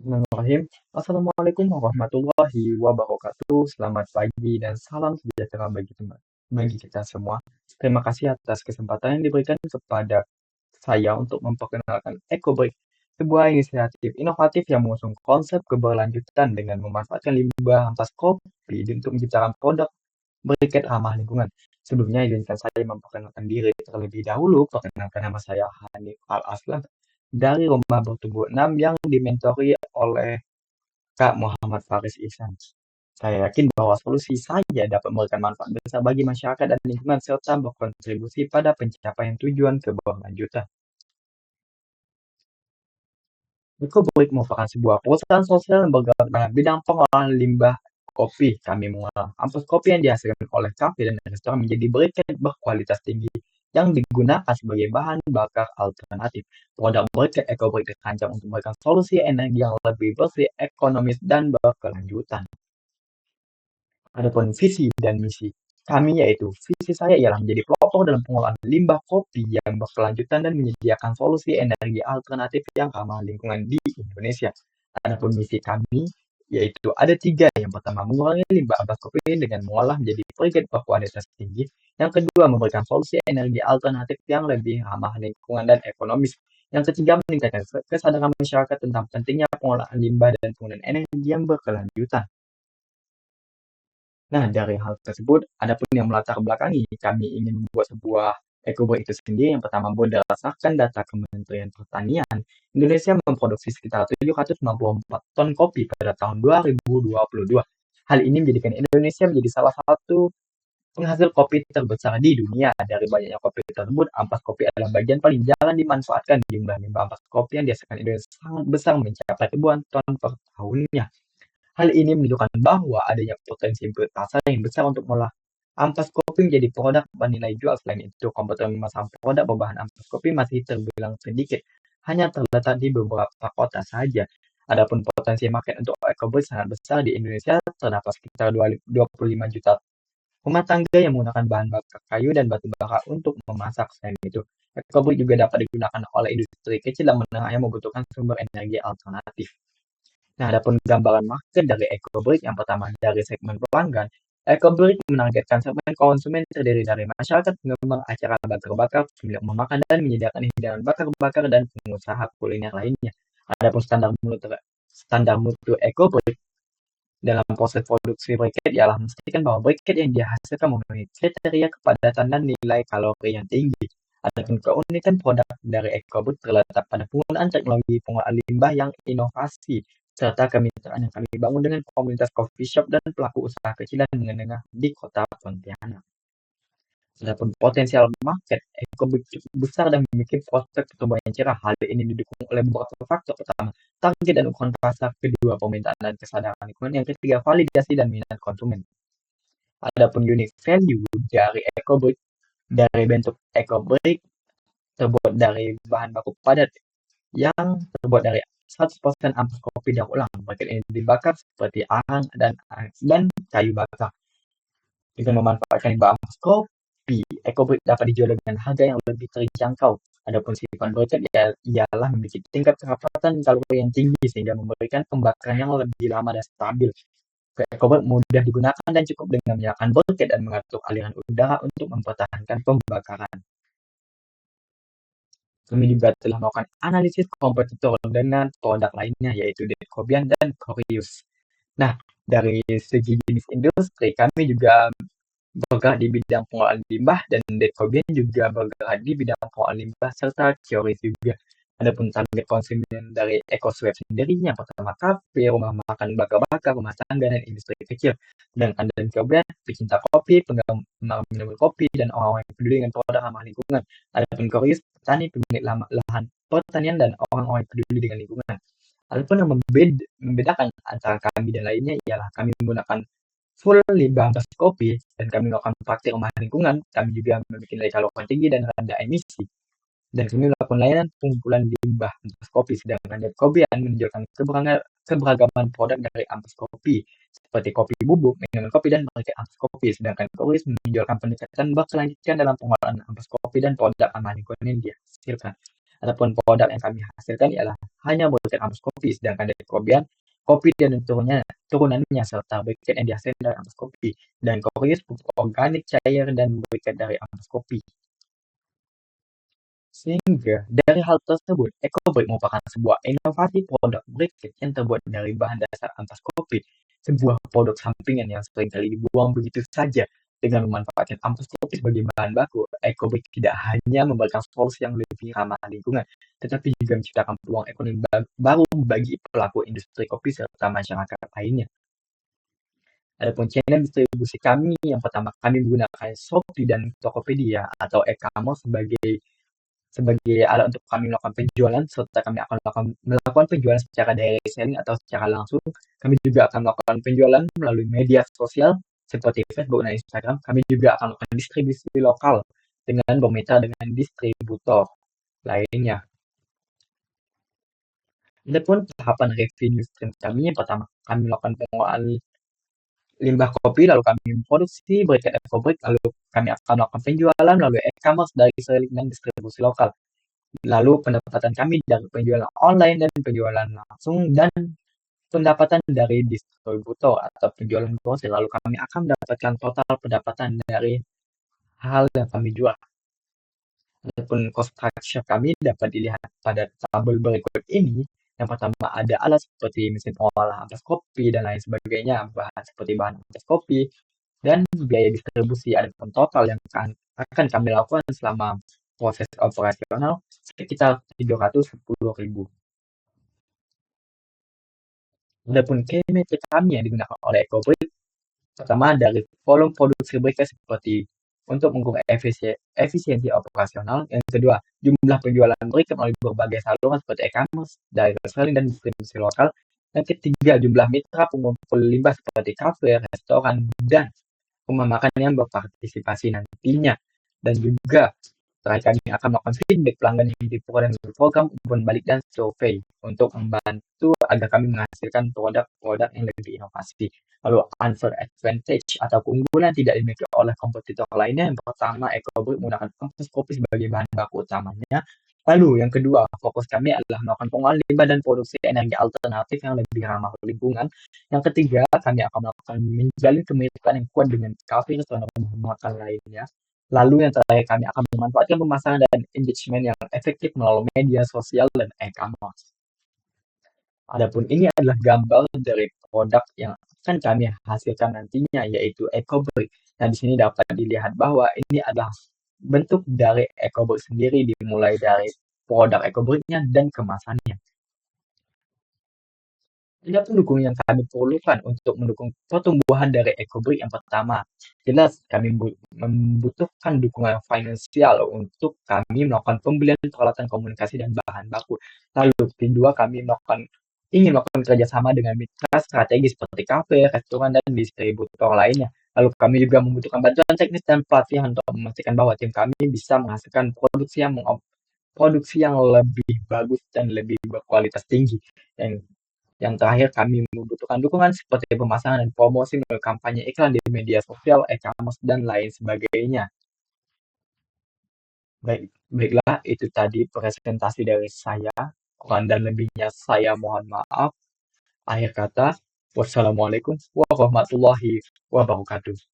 Bismillahirrahmanirrahim. Assalamualaikum warahmatullahi wabarakatuh. Selamat pagi dan salam sejahtera bagi kita semua. Terima kasih atas kesempatan yang diberikan kepada saya untuk memperkenalkan EcoBreak, sebuah inisiatif inovatif yang mengusung konsep keberlanjutan dengan memanfaatkan limbah ampas kopi untuk menciptakan produk berikat ramah lingkungan. Sebelumnya izinkan saya memperkenalkan diri terlebih dahulu. Perkenalkan, nama saya Hanif Al-Aslam dari Rumah Bertumbuh 6 yang dimentori oleh Kak Muhammad Faris Ihsan. Saya yakin bahwa solusi saya dapat memberikan manfaat besar bagi masyarakat dan lingkungan serta berkontribusi pada pencapaian tujuan keberlanjutan. EcoBreak merupakan sebuah perusahaan sosial yang bergerak dalam bidang pengolahan limbah kopi. Kami mengolah ampas kopi yang dihasilkan oleh kafe dan restoran menjadi briket berkualitas tinggi yang digunakan sebagai bahan bakar alternatif. Produk briket EcoBreak dirancang untuk memberikan solusi energi yang lebih bersih, ekonomis, dan berkelanjutan. Adapun visi dan misi kami, yaitu visi saya ialah menjadi pelopor dalam pengolahan limbah kopi yang berkelanjutan dan menyediakan solusi energi alternatif yang ramah lingkungan di Indonesia. Adapun misi kami yaitu ada tiga. Yang pertama, mengurangi limbah ampas kopi dengan mengolah menjadi briket berkualitas tinggi. Yang kedua, memberikan solusi energi alternatif yang lebih ramah lingkungan dan ekonomis. Yang ketiga, meningkatkan kesadaran masyarakat tentang pentingnya pengolahan limbah dan penggunaan energi yang berkelanjutan. Nah, dari hal tersebut, adapun yang melatar belakangi kami ingin membuat sebuah EcoBreak itu sendiri. Yang pertama, berdasarkan data Kementerian Pertanian, Indonesia memproduksi sekitar 794 ton kopi pada tahun 2022. Hal ini menjadikan Indonesia menjadi salah satu penghasil kopi terbesar di dunia. Dari banyaknya kopi tersebut, ampas kopi adalah bagian paling jarang dimanfaatkan. Jumlah limbah ampas kopi yang dihasilkan Indonesia sangat besar, mencapai ribuan ton per tahunnya. Hal ini menunjukkan bahwa adanya potensi pasar yang besar untuk mengolah ampas kopi menjadi produk bernilai jual. Selain itu, kompetitor memasang produk berbahan ampas kopi masih terbilang sedikit, hanya terletak di beberapa kota saja. Adapun potensi market untuk EcoBreak sangat besar. Di Indonesia terdapat sekitar 25 juta rumah tangga yang menggunakan bahan bakar kayu dan batu bara untuk memasak. Selain itu, EcoBreak juga dapat digunakan oleh industri kecil dan menengah yang membutuhkan sumber energi alternatif. Nah, adapun gambaran market dari EcoBreak, yang pertama dari segmen pelanggan, EcoBreak menargetkan segmen konsumen terdiri dari masyarakat, penggemar acara bakar-bakar, pemilik rumah makan, dan menyediakan hidangan bakar-bakar dan pengusaha kuliner lainnya. Adapun standar mutu EcoBreak dalam proses produksi briket ialah memastikan bahwa briket yang dihasilkan memenuhi kriteria kepadatan dan nilai kalori yang tinggi. Adapun keunikan produk dari EcoBreak terletak pada penggunaan teknologi pengolahan limbah yang inovasi serta kemitraan yang kami bangun dengan komunitas coffee shop dan pelaku usaha kecil dan menengah di kota Pontianak. Adapun potensial market, EcoBreak cukup besar dan memiliki prospek pertumbuhan yang cerah. Hal ini didukung oleh beberapa faktor. Pertama, target dan ukuran pasar. Kedua, permintaan dan kesadaran lingkungan. Yang ketiga, validasi dan minat konsumen. Adapun unique value dari EcoBreak, dari bentuk EcoBreak terbuat dari bahan baku padat yang terbuat dari 100% ampas kopi daur ulang. Briket ini dibakar seperti arang dan kayu bakar. Dengan memanfaatkan limbah ampas kopi, EcoBreak dapat dijual dengan harga yang lebih terjangkau. Adapun sifat briket ialah memiliki tingkat kerapatan kalori yang tinggi sehingga memberikan pembakaran yang lebih lama dan stabil. EcoBreak mudah digunakan dan cukup dengan menyalakan briket dan mengatur aliran udara untuk mempertahankan pembakaran. Kami juga telah melakukan analisis kompetitor dengan produk lainnya, yaitu Decobian dan Corius. Nah, dari segi jenis industri, kami juga bergerak di bidang pengolahan limbah dan Decobian juga bergerak di bidang pengolahan limbah serta Corius juga. Adapun target konsumen dari EcoSwap sendiri, yang pertama kafe, rumah makan bakar-bakar, rumah tangga, dan industri kecil. Sedangkan dan Decobian, pecinta kopi, penggemar minum kopi, dan orang-orang yang peduli dengan produk ramah lingkungan. Adapun Corius, petani, pemilik lahan pertanian, dan orang-orang yang peduli dengan lingkungan. Adapun yang membedakan antara kami dan lainnya ialah kami menggunakan full limbah ampas kopi dan kami melakukan praktik ramah lingkungan. Kami juga memiliki nilai kalori tinggi dan rendah emisi. Dan kami melakukan layanan pengumpulan limbah ampas kopi. Sedangkan Decobian menunjukkan keberagaman produk dari ampas kopi seperti kopi bubuk, minuman kopi, dan briket ampas kopi. Sedangkan Corius menunjukkan pendekatan berkelanjutan dalam pengolahan ampas kopi dan produk ramah lingkungan yang dihasilkan. Adapun produk yang kami hasilkan ialah hanya briket ampas kopi, sedangkan dari kelebihan kopi dan turunannya serta briket yang dihasilkan dari ampas kopi dan kopinya pupuk organik cair dan briket dari ampas kopi. Sehingga dari hal tersebut, EcoBrick merupakan sebuah inovasi produk briket yang terbuat dari bahan dasar ampas kopi, sebuah produk sampingan yang seringkali dibuang begitu saja. Dengan memanfaatkan ampas kopi sebagai bahan baku, EcoBrick tidak hanya memberikan solusi yang lebih ramah lingkungan, tetapi juga menciptakan peluang ekonomi baru bagi pelaku industri kopi serta masyarakat lainnya. Adapun channel distribusi kami, yang pertama kami menggunakan Shopee dan Tokopedia atau e-commerce sebagai alat untuk kami melakukan penjualan, serta kami akan melakukan penjualan secara direct selling atau secara langsung. Kami juga akan melakukan penjualan melalui media sosial seperti Facebook dan Instagram. Kami juga akan melakukan distribusi lokal dengan bermitra dengan distributor lainnya. Adapun tahapan revenue stream kami, yang pertama kami melakukan pengolahan limbah kopi, lalu kami memproduksi briket EcoBrick, lalu kami akan melakukan penjualan melalui e-commerce dari selling dan distribusi lokal. Lalu pendapatan kami dari penjualan online dan penjualan langsung dan pendapatan dari distributor atau penjualan grosir. Lalu kami akan mendapatkan total pendapatan dari hal yang kami jual. Adapun cost structure kami dapat dilihat pada tabel berikut ini. Yang pertama ada alat seperti mesin pengolah ampas kopi dan lain sebagainya, bahan seperti bahan ampas kopi, dan biaya distribusi. Adapun total yang akan kami lakukan selama proses operasional sekitar 310.000. Adapun KPI kami yang digunakan oleh EcoBrick, pertama dari volume produksi briket seperti untuk mengukur efisiensi operasional. Yang kedua, jumlah penjualan briket melalui berbagai saluran seperti e-commerce, direct selling, dan distribusi lokal. Yang ketiga, jumlah mitra pengumpul limbah seperti kafe, restoran, dan rumah makan yang berpartisipasi nantinya. Dan juga terakhir kami akan melakukan feedback pelanggan yang diprogram dengan program umpan balik dan survei untuk membantu agar kami menghasilkan produk-produk yang lebih inovasi. Lalu unfair advantage atau keunggulan tidak dimiliki oleh kompetitor lainnya. Yang pertama, EcoBrick menggunakan ampas kopi sebagai bahan baku utamanya. Lalu yang kedua, fokus kami adalah melakukan pengolahan limbah dan produksi energi alternatif yang lebih ramah lingkungan. Yang ketiga, kami akan melakukan menjalin kemitraan yang kuat dengan kafe dan rumah makan lainnya. Lalu yang terakhir, kami akan memanfaatkan pemasaran dan engagement yang efektif melalui media sosial dan e-commerce. Adapun ini adalah gambar dari produk yang akan kami hasilkan nantinya, yaitu EcoBrick. Nah, di sini dapat dilihat bahwa ini adalah bentuk dari EcoBrick sendiri, dimulai dari produk EcoBricknya dan kemasannya. Ada pendukung yang kami perlukan untuk mendukung pertumbuhan dari EcoBrick. Yang pertama, jelas kami membutuhkan dukungan finansial untuk kami melakukan pembelian peralatan komunikasi dan bahan baku. Lalu kedua, kami ingin melakukan kerjasama dengan mitra strategis seperti kafe, restoran, dan distributor lainnya. Lalu kami juga membutuhkan bantuan teknis dan pelatihan untuk memastikan bahwa tim kami bisa menghasilkan produksi yang lebih bagus dan lebih berkualitas tinggi. Yang terakhir, kami membutuhkan dukungan seperti pemasaran dan promosi melalui kampanye iklan di media sosial, e-commerce, dan lain sebagainya. Baiklah, itu tadi presentasi dari saya. Kurang dan lebihnya saya mohon maaf. Akhir kata, wassalamualaikum warahmatullahi wabarakatuh.